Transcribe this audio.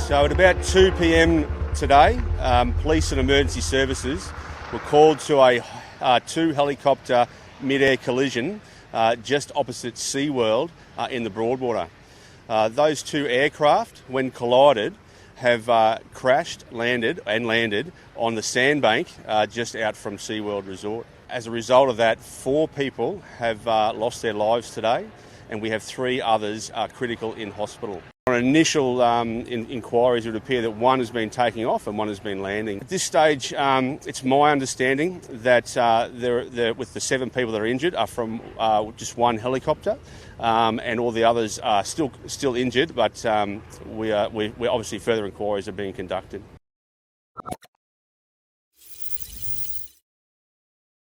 So at about 2 p.m. today, police and emergency services were called to a two-helicopter mid-air collision just opposite SeaWorld in the Broadwater. Those two aircraft, when collided, have crashed, landed on the sandbank just out from SeaWorld Resort. As a result of that, 4 people have lost their lives today, and we have 3 others critical in hospital. On initial inquiries, it would appear that one has been taking off and one has been landing. At this stage, it's my understanding that with the 7 people that are injured are from just one helicopter, and all the others are still injured, but obviously further inquiries are being conducted.